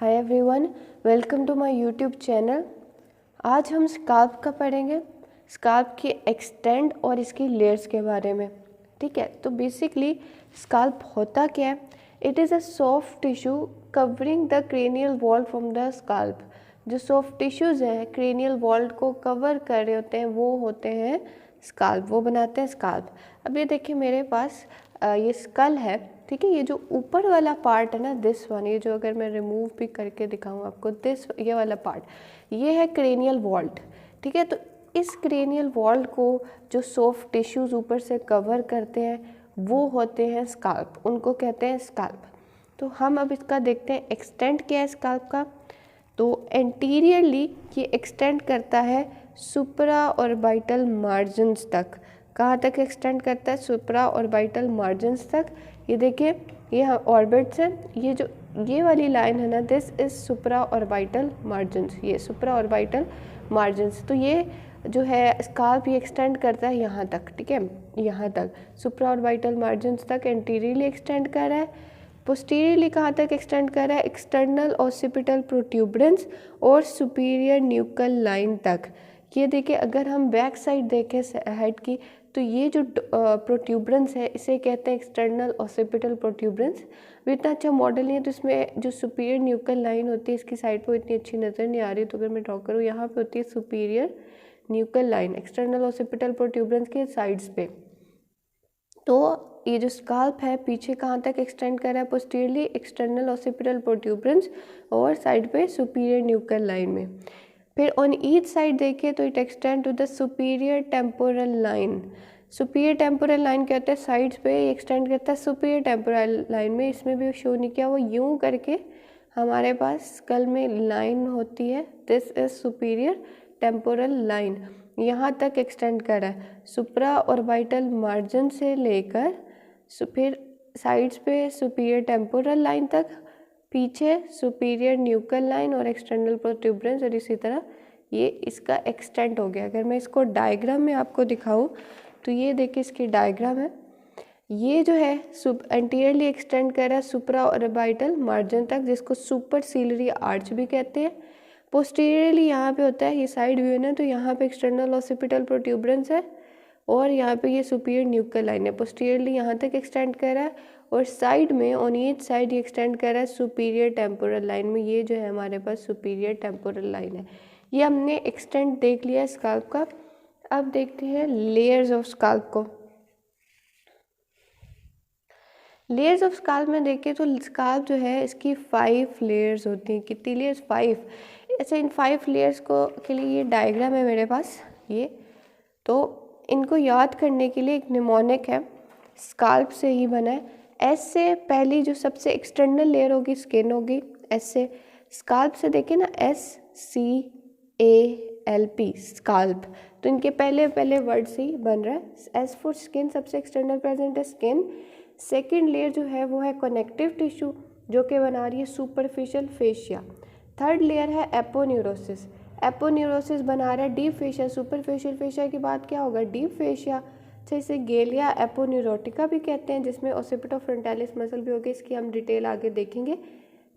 Hi everyone, welcome to my YouTube channel. आज हम scalp का पढ़ेंगे, स्काल्प की एक्सटेंड और इसकी लेयर्स के बारे में। ठीक है, तो बेसिकली स्काल्प होता क्या है? It is a soft tissue covering the cranial wall from the scalp. जो सॉफ्ट टिश्यूज़ हैं क्रेनियल वॉल को कवर कर रहे होते हैं वो होते हैं स्काल्प, वो बनाते हैं स्काल्प। अब ये देखिए मेरे पास ये स्कल है। ठीक है, ये जो ऊपर वाला पार्ट है ना, दिस वन, ये जो अगर मैं रिमूव भी करके दिखाऊं आपको, दिस ये वाला पार्ट, ये है क्रेनियल वॉल्ट। ठीक है, तो इस क्रेनियल वॉल्ट को जो सॉफ्ट टिश्यूज़ ऊपर से कवर करते हैं वो होते हैं स्काल्प, उनको कहते हैं स्काल्प। तो हम अब इसका देखते हैं एक्सटेंड क्या है स्काल्प का। तो एंटीरियरली ये एक्सटेंड करता है सुप्रा ऑर्बिटल मार्जिन्स तक। कहाँ तक एक्सटेंड करता है? सुप्रा ऑर्बिटल मार्जिन्स तक। ये देखिए, ये ऑर्बिट्स हैं, ये वाली लाइन है ना, this is supra orbital margins, ये सुप्रा ऑर्बिटल मार्जिन्स। तो ये जो है स्काल्प ये एक्सटेंड करता है यहाँ तक। ठीक है, यहाँ तक सुप्रा ऑर्बिटल मार्जिन्स तक एंटीरियरली एक्सटेंड कर रहा है। पोस्टीरियरली कहाँ तक एक्सटेंड कर रहा है? एक्सटर्नल ऑसिपिटल प्रोट्यूबरेंस और सुपीरियर न्यूकल लाइन तक। ये देखिए, अगर हम बैक साइड देखें हेड की, तो ये जो प्रोट्यूबरेंस है इसे कहते हैं एक्सटर्नल ऑसिपिटल प्रोट्यूबरेंस। भी इतना अच्छा मॉडल नहीं है, तो इसमें जो सुपीरियर न्यूकल लाइन होती है इसकी साइड पर इतनी अच्छी नज़र नहीं आ रही, तो अगर मैं ड्रॉ करूँ, यहाँ पे होती है superior nuchal line external occipital protuberance के साइड्स पे। तो ये जो स्काल्प है पीछे कहाँ तक एक्सटेंड कर रहा है? पोस्टीरियरली एक्सटर्नल ऑसिपिटल प्रोट्यूबरेंस और साइड पे सुपीरियर न्यूकल लाइन में। फिर ऑन ईच साइड देखिए तो it extend to the superior temporal line. Superior temporal line क्या होता है? साइड्स पे एक्सटेंड करता है सुपीरियर टेम्पोरल लाइन में। इसमें भी शो नहीं किया, वो यूं करके हमारे पास स्कल में लाइन होती है, this is superior temporal line, यहाँ तक एक्सटेंड कर रहा है सुप्रा ऑर्बिटल मार्जिन से लेकर फिर साइड्स पे सुपीरियर टेम्पोरल लाइन तक, पीछे सुपीरियर न्यूकल लाइन और एक्सटर्नल प्रोट्यूबरेंस, और इसी तरह ये इसका एक्सटेंट हो गया। अगर मैं इसको डायग्राम में आपको दिखाऊं तो ये देखिए इसकी डायग्राम है। ये जो है एंटीरियरली एक्सटेंड कर रहा है सुप्रा ऑर्बिटल मार्जिन तक, जिसको सुपर सीलरी आर्च भी कहते हैं। पोस्टीरियरली यहाँ पे होता है, ये साइड व्यू है ना, तो यहाँ पे एक्सटर्नल ऑसिपिटल प्रोट्यूबरेंस है और यहाँ पे ये सुपीरियर न्यूकल लाइन है। पोस्टीरियरली यहाँ तक एक्सटेंड कर रहा है और साइड में ऑन ईच साइड ये एक्सटेंड कर रहा है सुपीरियर टेम्पोरल लाइन में। ये जो है हमारे पास सुपीरियर टेम्पोरल लाइन है। ये हमने एक्सटेंड देख लिया स्काल्प का। अब देखते हैं लेयर्स ऑफ स्काल्प को। लेयर्स ऑफ स्काल्प में देखें तो स्काल्प जो है इसकी 5 लेयर्स होती हैं। कितनी लेयर्स? 5। ऐसे इन 5 लेयर्स को के लिए ये डायग्राम है मेरे पास, ये तो इनको याद करने के लिए एक निमोनिक है, स्काल्प से ही बना है। एस से पहली जो सबसे एक्सटर्नल लेयर होगी स्किन होगी, एस से। स्काल्प से देखें ना, SCALP, स्काल्प, तो इनके पहले पहले वर्ड से ही बन रहा है। एस फॉर स्किन, सबसे एक्सटर्नल प्रेजेंट है स्किन। सेकेंड लेयर जो है वो है कनेक्टिव टिश्यू, जो कि बना रही है सुपरफिशियल फेशिया। थर्ड लेयर है एपोन्यूरोसिस, एपोन्यूरोसिस बना रहा है डीप फेशिया। सुपरफिशियल फेशिया की बात क्या होगा? Deep fascia. अच्छा, इसे गेलिया एपोन्यूरोटिका भी कहते हैं, जिसमें ओसिपिटोफ्रंटालिस मसल भी होगी, इसकी हम डिटेल आगे देखेंगे।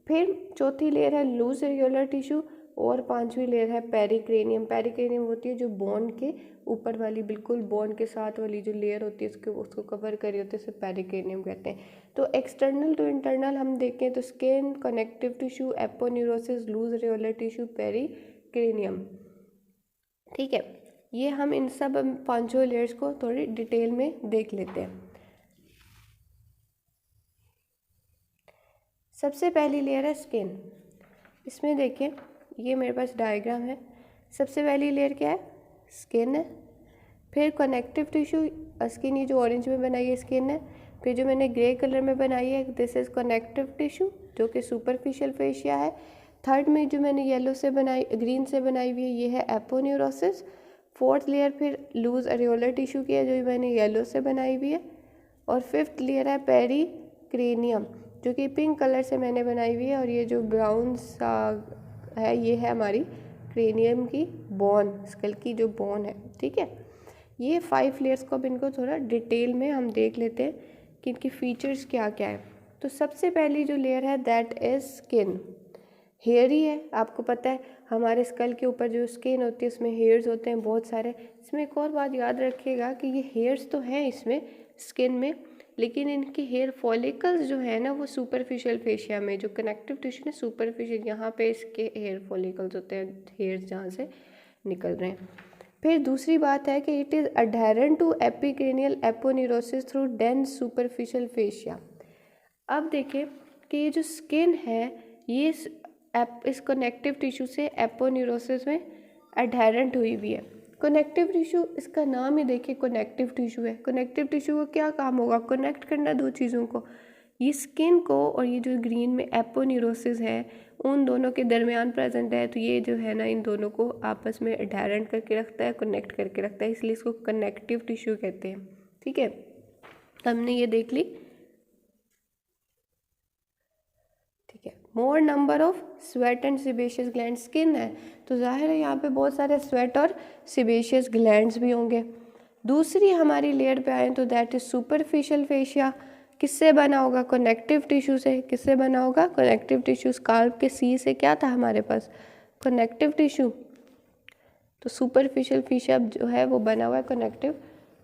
फिर चौथी लेयर है लूज एरियोलर टिश्यू और पांचवी लेयर है पेरिक्रेनियम। पेरिक्रेनियम होती है जो बोन के ऊपर वाली, बिल्कुल बोन के साथ वाली जो लेयर होती है उसको कवर करी होती है, उसे पेरिक्रेनियम कहते हैं। तो एक्सटर्नल टू इंटरनल हम देखें तो skin, connective tissue, aponeurosis, loose areolar tissue, pericranium. ठीक है, ये हम इन सब पांचों लेयर्स को थोड़ी डिटेल में देख लेते हैं। सबसे पहली लेयर है स्किन। इसमें देखें, ये मेरे पास डायग्राम है। सबसे पहली लेयर क्या है? स्किन है। फिर कनेक्टिव टिश्यू, स्किन ये जो ऑरेंज में बनाई है स्किन है। फिर जो मैंने ग्रे कलर में बनाई है, दिस इज कनेक्टिव टिश्यू, जो कि सुपरफिशियल फेशिया है। थर्ड में जो मैंने येलो से बनाई, ग्रीन से बनाई हुई है, ये है एपोन्यूरोसिस। फोर्थ लेयर फिर लूज एरियोलर टिश्यू की है, जो मैंने येलो से बनाई हुई है। और फिफ्थ लेयर है पेरिक्रेनियम, जो कि पिंक कलर से मैंने बनाई हुई है। और ये जो ब्राउन सा है, ये है हमारी क्रेनियम की बोन, स्कल की जो बोन है। ठीक है, ये 5 लेयर्स को अब इनको थोड़ा डिटेल में हम देख लेते हैं कि इनकी फीचर्स क्या क्या है। तो सबसे पहली जो लेयर है दैट इज स्किन। हेयर ही है। आपको पता है हमारे स्कल के ऊपर जो स्किन होती है उसमें हेयर्स होते हैं बहुत सारे। इसमें एक और बात याद रखिएगा कि ये हेयर्स तो हैं इसमें स्किन में, लेकिन इनके हेयर फॉलिकल्स जो है ना वो सुपरफिशियल फेशिया में, जो कनेक्टिव टिश्यू है सुपरफिशियल, यहाँ पे इसके हेयर फॉलिकल्स होते हैं, हेयर्स जहाँ से निकल रहे हैं। फिर दूसरी बात है कि it is adherent to epicranial aponeurosis through dense superficial fascia. अब देखें कि ये जो स्किन है ये इस कनेक्टिव टिश्यू से एपोन्यूरोसिस में अडहेरेंट हुई हुई है। कनेक्टिव टिश्यू, इसका नाम ही देखिए कनेक्टिव टिश्यू है। कनेक्टिव टिश्यू का क्या काम होगा? कनेक्ट करना दो चीज़ों को, ये स्किन को और ये जो ग्रीन में एपोन्यूरोसिस है उन दोनों के दरमियान प्रेजेंट है। तो ये जो है ना इन दोनों को आपस में अडहेरेंट करके रखता है, कनेक्ट करके रखता है, इसलिए इसको कनेक्टिव टिश्यू कहते हैं। ठीक है, हमने ये देख ली। ठीक है, मोर number of sweat and sebaceous gland, skin है तो जाहिर है यहाँ पे बहुत सारे स्वेट और सिबेशियस ग्लैंड्स भी होंगे। दूसरी हमारी लेयर पे आए तो दैट इज सुपरफिशियल फेशिया। किससे बना होगा? कनेक्टिव टिश्यू से। किससे बना होगा? Connective tissue. स्काल्प के सी से क्या था हमारे पास? Connective tissue. तो सुपरफिशियल फेशिया जो है वो बना हुआ है कनेक्टिव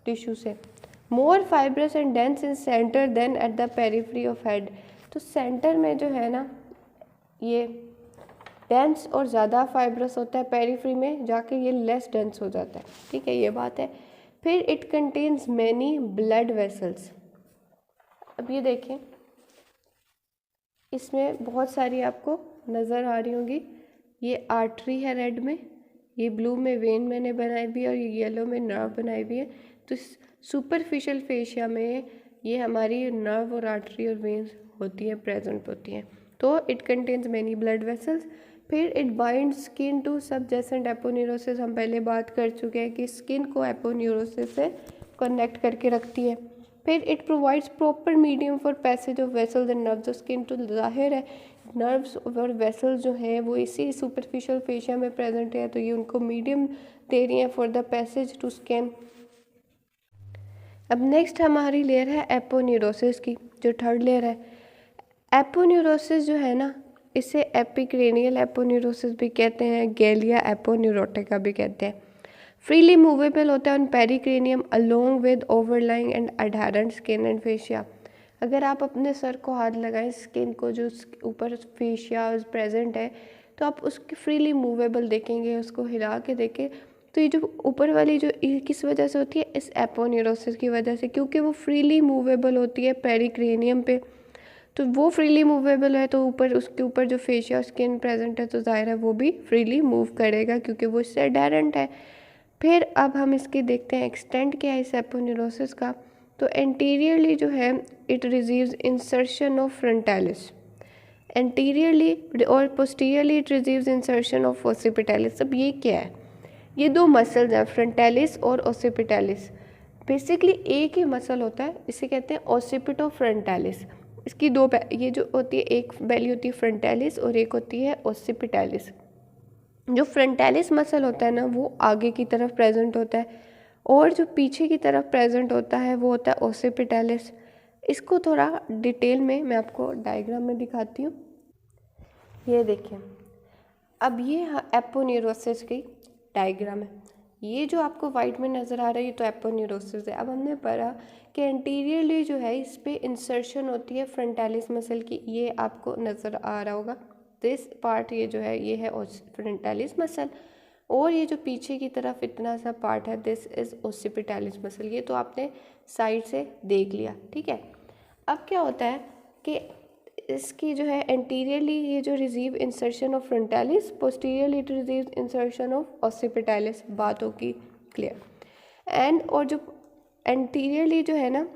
टिश्यू से। More fibrous and dense in centre than at the periphery of head. तो सेंटर में जो है ना ये डेंस और ज़्यादा फाइब्रस होता है, पेरिफेरी में जाके ये लेस डेंस हो जाता है। ठीक है, ये बात है। फिर it contains many blood vessels. अब ये देखें इसमें बहुत सारी आपको नज़र आ रही होंगी। ये आर्टरी है रेड में, ये ब्लू में वेन मैंने बनाई भी है और ये येलो में नर्व बनाई भी है। तो सुपरफिशियल फेशिया में ये हमारी नर्व और आर्टरी और वेन्स होती है, प्रेजेंट होती हैं। तो it contains many blood vessels. फिर it bind skin to subjacent aponeurosis. हम पहले बात कर चुके हैं कि स्किन को एपोन्यूरोसिस से कनेक्ट करके रखती है। फिर it provides proper medium for passage of vessels and nerves. Skin तो जाहिर है नर्व्स और वेसल्स जो हैं वो इसी सुपरफिशियल फेशिया में प्रेजेंट है, तो ये उनको मीडियम दे रही हैं for the passage to skin. अब नेक्स्ट हमारी लेयर है एपोन्यूरोसिस की, जो थर्ड लेयर है। एपोन्यूरोसिस जो है ना इसे एपिक्रेनियल एपोन्यूरोसिस भी कहते हैं, गैलिया एपोन्यूरोटिका भी कहते हैं। फ्रीली मूवेबल होता है on pericranium along with overlying and adherent skin and fascia. अगर आप अपने सर को हाथ लगाएं स्किन को जो ऊपर फेशिया प्रेजेंट है तो आप उसकी फ्रीली मूवेबल देखेंगे, उसको हिला के देखें तो ये जो ऊपर वाली जो किस वजह से होती है? इस एपोन्यूरोसिस की वजह से, क्योंकि वो फ्रीली मूवेबल होती है पेरिक्रेनियम पे। तो वो फ्रीली मूवेबल है तो ऊपर उसके ऊपर जो फेशिया स्किन प्रेजेंट है तो जाहिर है वो भी फ्रीली मूव करेगा क्योंकि वो इससे अडहेरेंट है। फिर अब हम इसके देखते हैं एक्सटेंट क्या है इस एपोन्यूरोसिस का। तो एंटीरियरली जो है it receives insertion of frontalis, anteriorly और posteriorly it receives insertion of occipitalis. अब ये क्या है? ये दो मसल्स हैं, फ्रंटालिस और ओसिपिटैलिस। बेसिकली एक ही मसल होता है, इसे कहते हैं ओसिपिटो फ्रंटालिस। इसकी दो ये जो होती है, एक बैली होती है फ्रंटालिस और एक होती है ओसिपिटैलिस। जो फ्रंटालिस मसल होता है ना वो आगे की तरफ प्रेजेंट होता है और जो पीछे की तरफ प्रेजेंट होता है वो होता है ओसिपिटैलिस। इसको थोड़ा डिटेल में मैं आपको डायग्राम में दिखाती हूँ। ये देखिए, अब ये एपोन्यूरोसिस की डायग्राम है। ये जो आपको वाइट में नज़र आ रहा है ये तो एपोन्यूरोसिस है। अब हमने पढ़ा कि एंटीरियरली जो है इस पर इंसर्शन होती है फ्रंटालिस मसल की, ये आपको नज़र आ रहा होगा। दिस पार्ट ये जो है ये है फ्रंटालिस मसल, और ये जो पीछे की तरफ इतना सा पार्ट है दिस इज़ ओसिपिटैलिस मसल। ये तो आपने साइड से देख लिया। ठीक है, अब क्या होता है कि इसकी जो है एंटीरियरली ये जो receive insertion of frontalis, posteriorly it receive insertion of occipitalis. बात होगी क्लियर। एंड और जो एंटीरियरली जो है ना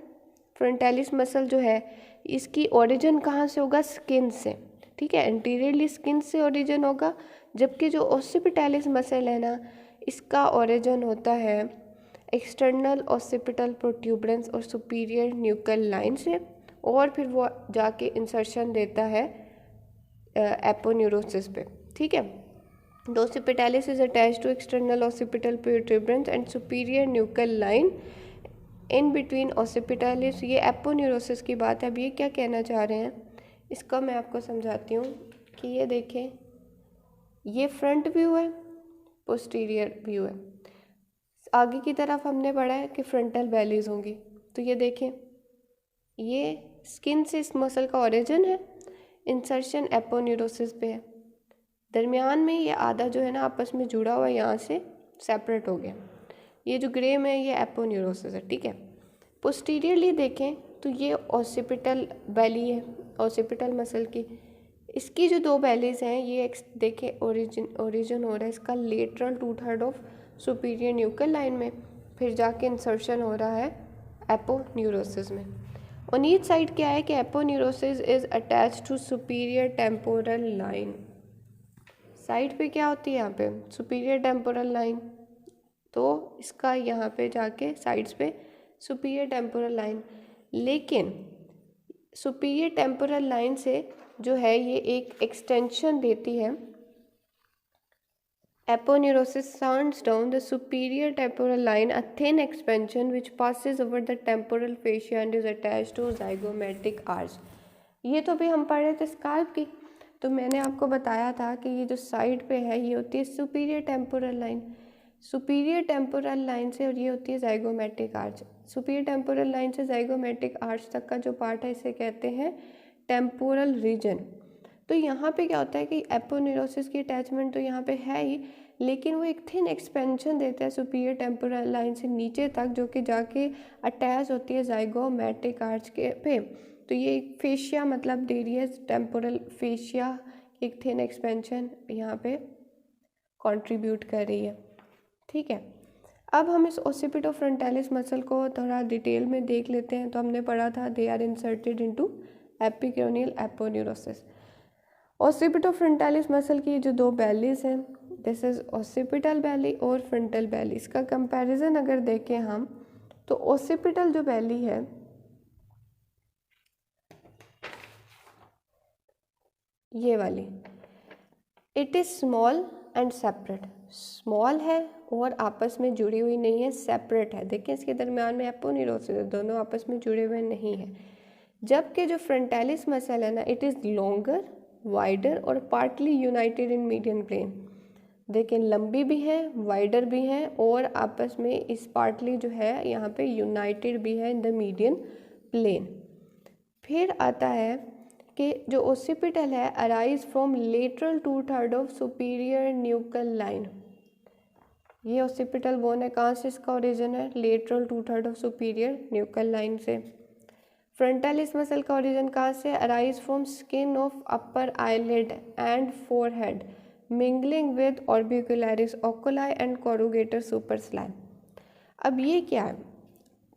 फ्रंटालिस मसल जो है इसकी ओरिजिन कहाँ से होगा? स्किन से। ठीक है, एंटीरियरली स्किन से ओरिजिन होगा, जबकि जो ओसिपिटैलिस मसल है ना इसका ओरिजिन होता है एक्सटर्नल ओसिपिटल प्रोट्यूबरेंस और सुपीरियर न्यूकल लाइन से, और फिर वो जाके इंसर्शन देता है एपोन्यूरोसिस पे। ठीक है, occipitalis is attached to external occipital protuberance and superior nuchal line in between occipitalis. ये एपोन्यूरोसिस की बात है। अब ये क्या कहना चाह रहे हैं इसका मैं आपको समझाती हूँ कि ये देखें ये फ्रंट व्यू है, पोस्टीरियर व्यू है। आगे की तरफ हमने पढ़ा है कि फ्रंटल बेलीज होंगी। तो ये देखें, ये स्किन से इस मसल का ओरिजिन है, इंसर्शन एपोन्यूरोसिस पे है। दरमियान में ये आधा जो है ना आपस में जुड़ा हुआ है, यहाँ से सेपरेट हो गया। ये जो ग्रे में ये एपोन्यूरोसिस है, ठीक है। पोस्टीरियरली देखें तो ये ऑसिपिटल बेली है, ऑसिपिटल मसल की। इसकी जो दो बेलीज हैं ये देखें ओरिजिन हो रहा है इसका lateral 2/3 of superior nuchal line में, फिर जाके इंसर्शन हो रहा है एपोन्यूरोसिस में। ऑन ईच साइड क्या है कि aponeurosis is attached to superior temporal line. Side पे क्या होती है, यहाँ पे सुपीरियर टेम्पोरल लाइन, तो इसका यहाँ पे जाके साइड्स पे सुपीरियर टेम्पोरल लाइन। लेकिन सुपीरियर टेम्पोरल लाइन से जो है ये एक एक्सटेंशन देती है। Aponeurosis sounds down the superior temporal line, a thin expansion which passes over the temporal fascia and is attached to zygomatic arch। ये तो भी हम पढ़ रहे थे स्काल्प की, तो मैंने आपको बताया था कि ये जो साइड पे है ये होती है superior temporal line, superior temporal line से, और ये होती है zygomatic arch. Superior temporal line से जाइगोमेटिक आर्च तक का जो पार्ट है इसे कहते हैं टेम्पोरल रीजन। तो यहाँ पे क्या होता है कि एपोन्यूरोसिस की अटैचमेंट तो यहाँ पे है ही, लेकिन वो एक थिन एक्सपेंशन देता है सुपीरियर टेम्पोरल लाइन से नीचे तक, जो कि जाके अटैच होती है जाइगोमेटिक आर्च के पे। तो ये एक फेशिया मतलब दे रही है, टेम्पोरल फेशिया एक थिन एक्सपेंशन यहाँ पे कंट्रीब्यूट कर रही है, ठीक है। अब हम इस ओसिपिटोफ्रंटालिस मसल को थोड़ा डिटेल में देख लेते हैं। तो हमने पढ़ा था they are inserted into epicranial aponeurosis. Occipitofrontalis muscle की जो दो बेलीज हैं, दिस इज ओसिपिटल बेली और फ्रंटल बेली। इसका कंपैरिजन अगर देखें हम तो ओसिपिटल जो बेली है ये वाली, it is small and separate. Small है और आपस में जुड़ी हुई नहीं है, सेपरेट है। देखिए इसके दरमियान में एपोन्यूरोसिस है, दोनों आपस में जुड़े हुए नहीं है। जबकि जो फ्रंटालिस मसल है ना, इट इज़ लॉन्गर, वाइडर और partly united in median plane. देखिए लंबी भी है, वाइडर भी है और आपस में इस पार्टली जो है यहाँ पे यूनाइटेड भी है इन द मीडियन प्लेन। फिर आता है कि जो ओसिपिटल है arise from lateral 2/3 of superior nuchal line. ये ओसिपिटल बोन है, कहाँ से इसका ओरिजिन है, lateral 2/3 of superior nuchal line से। फ्रंटालिस मसल का ओरिजिन कहाँ से, arise from skin of upper eyelid and forehead mingling with orbicularis oculi and corrugator supercilii. अब ये क्या है,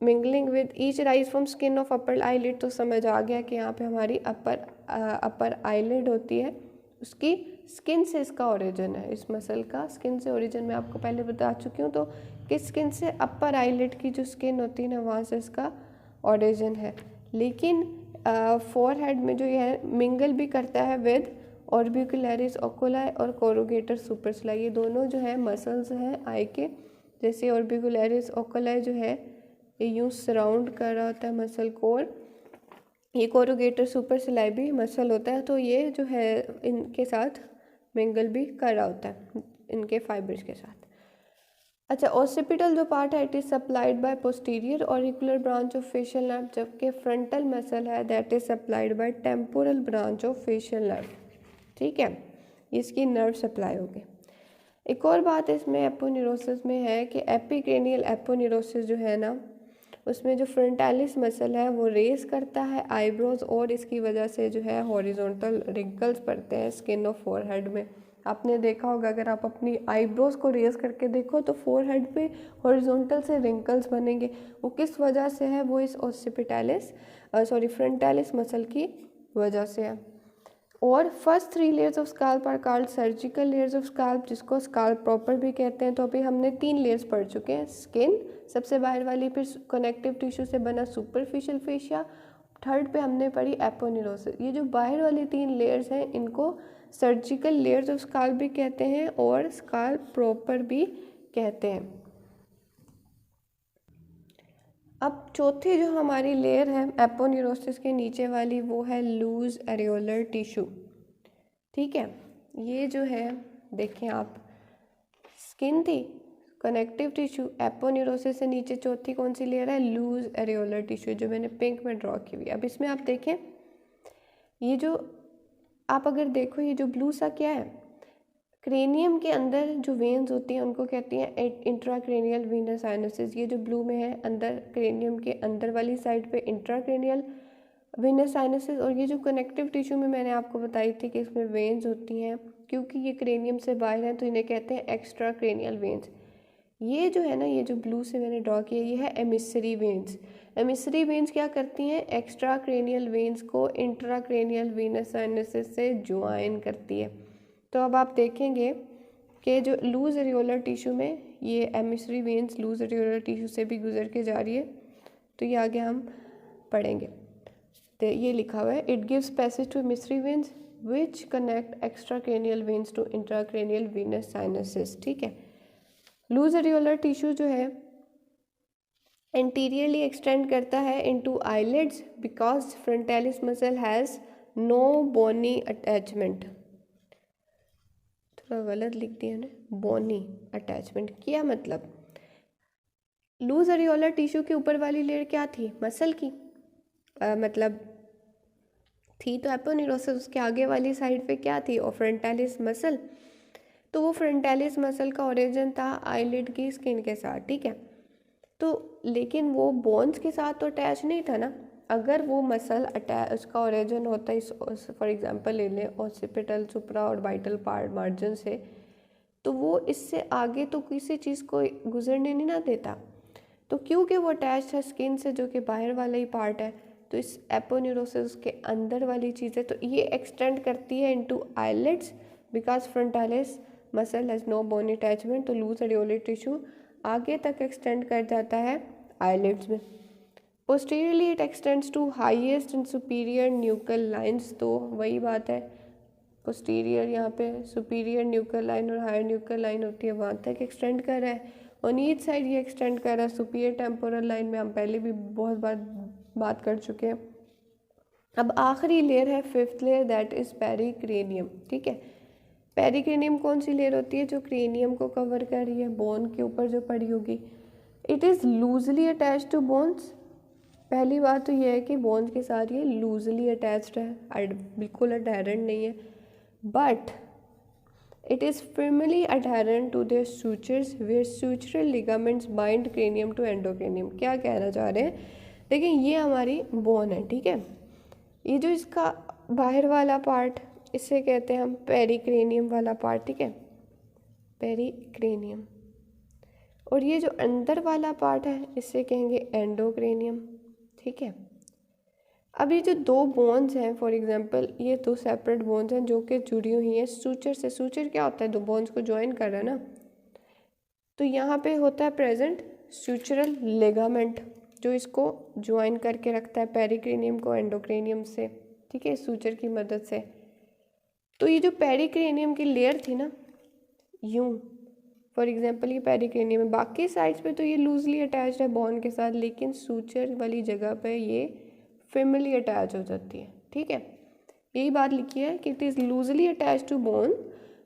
mingling with each rise from skin of upper eyelid, तो समझ आ गया कि यहाँ पे हमारी अपर आईलिड होती है, उसकी स्किन से इसका ओरिजिन है। इस मसल का स्किन से ओरिजिन मैं आपको पहले बता चुकी हूँ। तो किस स्किन से, अपर आईलिड की जो स्किन होती है ना वहाँ से इसका ओरिजिन है। लेकिन फोरहेड में जो ये है मिंगल भी करता है विद ऑर्बिकुलरिस ओकुलाई और कोरुगेटर सुपरस्लाई। ये दोनों जो है मसल्स हैं आई के, जैसे ऑर्बिकुलरिस ओकुलाई जो है ये यूँ सराउंड कर रहा होता है मसल को, और ये कोरुगेटर सुपरस्लाई भी मसल होता है, तो ये जो है इनके साथ मिंगल भी कर रहा होता है इनके फाइबर्स के साथ। अच्छा, ओसिपिटल जो पार्ट है it is supplied by posterior auricular branch of facial nerve, जबकि फ्रंटल मसल है that is supplied by temporal branch of facial nerve, ठीक है। इसकी नर्व सप्लाई होगी। एक और बात इसमें एपोन्यूरोसिस में है कि एपिक्रेनियल एपोन्यूरोसिस जो है ना, उसमें जो फ्रंटालिस मसल है वो रेस करता है आईब्रोज, और इसकी वजह से जो है हॉरिजॉन्टल रिंकल्स पड़ते हैं स्किन ऑफ फोरहेड में। आपने देखा होगा अगर आप अपनी आईब्रोज को रेस करके देखो तो फोरहेड पे हॉरिजॉन्टल से रिंकल्स बनेंगे। वो किस वजह से है, वो इस ओसिपिटलिस फ्रंटालिस मसल की वजह से है। और first 3 layers of scalp are called surgical layers of scalp, जिसको स्काल्प प्रॉपर भी कहते हैं। तो अभी हमने 3 लेयर्स पढ़ चुके हैं, स्किन सबसे बाहर वाली, फिर कनेक्टिव टिश्यू से बना सुपरफिशियल फेशिया, थर्ड पे हमने पढ़ी एपोन्यूरोसिस। ये जो बाहर वाली 3 लेयर्स हैं इनको सर्जिकल लेयर्स ऑफ स्काल्प भी कहते हैं और स्काल्प प्रॉपर भी कहते हैं। अब चौथी जो हमारी लेयर है एपोन्यूरोसिस के नीचे वाली, वो है लूज एरियोलर टिश्यू, ठीक है। ये जो है देखें आप, स्किन थी, कनेक्टिव टिश्यू, एपोन्यूरोसिस से नीचे चौथी कौन सी लेयर है, लूज एरियोलर टिश्यू, जो मैंने पिंक में ड्रॉ की हुई। अब इसमें आप देखें, ये जो आप अगर देखो, ये जो ब्लू सा क्या है, क्रेनियम के अंदर जो वेन्स होती हैं उनको कहती हैं इंट्राक्रेनियल वीनस साइनसेस। ये जो ब्लू में है अंदर, क्रेनियम के अंदर वाली साइड पे इंट्राक्रेनियल वीनस साइनसेस, और ये जो कनेक्टिव टिश्यू में मैंने आपको बताई थी कि इसमें वेन्स होती हैं, क्योंकि ये क्रेनियम से बाहर हैं तो इन्हें कहते हैं एक्स्ट्रा क्रेनियल वेन्स। ये जो है ना, ये जो ब्लू से मैंने ड्रॉ किया, ये है एमिसरी वेन्स। एमिसरी वेन्स क्या करती हैं, एक्स्ट्रा क्रेनियल वेन्स को इंट्राक्रेनियल वीनस साइनसेस से ज्वाइन करती है। तो अब आप देखेंगे कि जो लूज एरियोलर टिश्यू में ये emissary veins loose areolar tissue से भी गुजर के जा रही है, तो ये आगे हम पढ़ेंगे। तो ये लिखा हुआ है, it gives passage to emissary veins which connect extra cranial veins to intracranial venous sinuses. ठीक है, लूज एरियोलर टिश्यू जो है एंटीरियरली एक्सटेंड करता है into eyelids because frontalis muscle has no bony attachment. थोड़ा गलत लिख दिया ना, बोनी अटैचमेंट क्या मतलब, लूज एरियोलर टिश्यू के ऊपर वाली लेयर क्या थी, मसल की, मतलब थी तो एपोन्यूरोसिस, उसके आगे वाली साइड पे क्या थी, और फ्रंटालिस मसल। तो वो फ्रंटालिस मसल का ओरिजिन था आईलिड की स्किन के साथ। ठीक है, तो लेकिन वो बोन्स के साथ तो अटैच नहीं था ना। अगर वो मसल अटैच, उसका ओरिजिन होता है, फॉर एग्जांपल ले लें ऑसिपिटल सुप्रा और बाइटल पार्ट मार्जिन से, तो वो इससे आगे तो किसी चीज़ को गुजरने नहीं ना देता। तो क्योंकि वो अटैच है स्किन से, जो कि बाहर वाला ही पार्ट है, तो इस एपोन्यूरोसिस के अंदर वाली चीज़ है, तो ये एक्सटेंड करती है into eyelids because frontalis muscle has no bone attachment. तो लूज एरियोलर टिश्यू आगे तक एक्सटेंड कर जाता है आईलिड्स में। Posteriorly it extends to highest and superior nuchal lines. तो वही बात है, पोस्टीरियर यहाँ पे सुपीरियर न्यूकल लाइन और हायर न्यूकल लाइन होती है, वहाँ तक एक्सटेंड कर रहा है। ऑन ईच साइड ये एक्सटेंड कर रहा है। सुपीरियर टेम्पोरल लाइन में हम पहले भी बहुत बार बात कर चुके हैं। अब आखिरी लेयर है फिफ्थ लेयर, दैट इज़ पेरिक्रेनियम। ठीक है, पेरिक्रेनियम कौन सी लेयर होती है, जो क्रेनियम को कवर कर रही है, बोन के ऊपर जो पड़ी होगी। It is loosely attach to bones. पहली बात तो यह है कि बोन्स के साथ ये लूजली अटैच्ड है, बिल्कुल अडहेरेंट नहीं है। But it is firmly adherent to their sutures where sutural ligaments bind cranium to endocrinium। क्या कहना चाह रहे हैं, देखिए ये हमारी बोन है। ठीक है, ये जो इसका बाहर वाला पार्ट, इसे कहते हैं हम पेरिक्रेनियम वाला पार्ट। ठीक है, पेरिक्रेनियम। और ये जो अंदर वाला पार्ट है इसे कहेंगे एंडोक्रेनियम। ठीक है, अब ये जो दो बोन्स हैं, फॉर एग्जांपल ये दो सेपरेट बोन्स हैं जो कि जुड़ी हुई हैं सूचर से। सूचर क्या होता है, दो बोन्स को ज्वाइन कर रहा है ना। तो यहाँ पे होता है प्रेजेंट सूचरल लिगामेंट, जो इसको ज्वाइन करके रखता है पेरिक्रेनियम को एंडोक्रेनियम से। ठीक है, सूचर की मदद से। तो ये जो पेरिक्रेनियम की लेयर थी ना, यूं फॉर एग्जांपल ये पेरिक्रेनियम है, बाकी साइड्स पे तो ये लूजली अटैच्ड है बोन के साथ, लेकिन सूचर वाली जगह पे ये firmly अटैच हो जाती है। ठीक है, यही बात लिखी है कि it is loosely attach to bone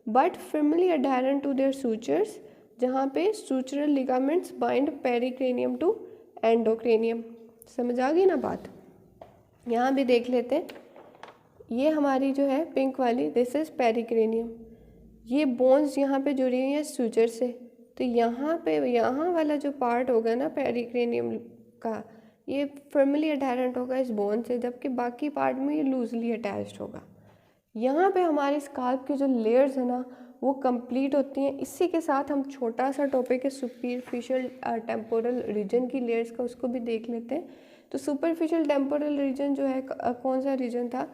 but firmly adherent to their sutures, जहाँ पे sutural ligaments bind pericranium to endocranium. समझ आ गई ना बात। यहाँ भी देख लेते हैं, ये हमारी जो है पिंक वाली, दिस इज़ पेरिक्रेनियम। ये बोन्स यहाँ पे जुड़ी हुई हैं सूचर से, तो यहाँ पे यहाँ वाला जो पार्ट होगा ना पेरिक्रेनियम का, ये firmly adherent होगा इस बोन से, जबकि बाकी पार्ट में ये लूजली अटैच्ड होगा। यहाँ पे हमारे स्काल्प की जो लेयर्स है ना वो कंप्लीट होती हैं। इसी के साथ हम छोटा सा टॉपिक है सुपरफिशियल टेम्पोरल रीजन की लेयर्स का, उसको भी देख लेते हैं। तो सुपरफिशियल टेम्पोरल रीजन जो है कौन सा रीजन था,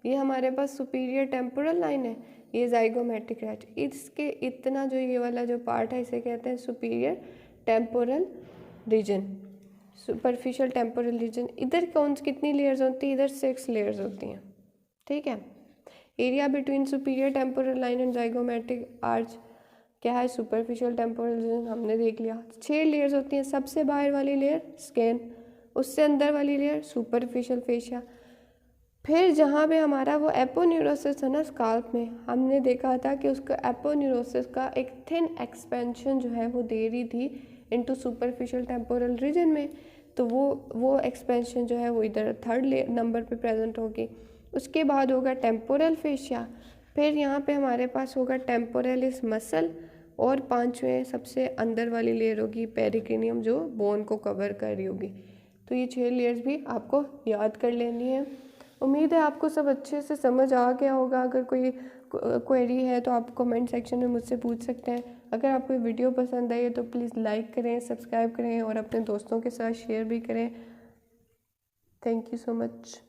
ये हमारे पास सुपीरियर टेम्पोरल लाइन है, ये जाइगोमेट्रिक रेट। इसके इतना जो ये वाला जो पार्ट है इसे कहते हैं superior temporal region, superficial temporal region. इधर कितनी लेयर्स होती हैं, इधर 6 लेयर्स होती हैं। ठीक है, area between superior temporal line and zygomatic arch क्या है, सुपरफिशियल टेम्पोरल रीजन हमने देख लिया। 6 लेयर्स होती हैं। सबसे बाहर वाली लेयर स्किन, उससे अंदर वाली लेयर सुपरफिशियल फेशिया, फिर जहाँ पे हमारा वो एपोन्यूरोसिस है ना स्काल्प में, हमने देखा था कि उसका एपोन्यूरोसिस का एक थिन एक्सपेंशन जो है वो दे रही थी इनटू सुपरफिशियल टेम्पोरल रीजन में। तो वो एक्सपेंशन जो है वो इधर थर्ड नंबर पे प्रेजेंट होगी। उसके बाद होगा टेम्पोरल फेशिया, फिर यहाँ पे हमारे पास होगा टेम्पोरलिस मसल, और पांचवें सबसे अंदर वाली लेयर होगी पेरिकिनियम जो बोन को कवर कर रही होगी। तो ये 6 लेयर्स भी आपको याद कर लेनी है। उम्मीद है आपको सब अच्छे से समझ आ गया होगा। अगर कोई क्वेरी है तो आप कमेंट सेक्शन में मुझसे पूछ सकते हैं। अगर आपको वीडियो पसंद आई है तो प्लीज़ लाइक करें, सब्सक्राइब करें और अपने दोस्तों के साथ शेयर भी करें। Thank you so much.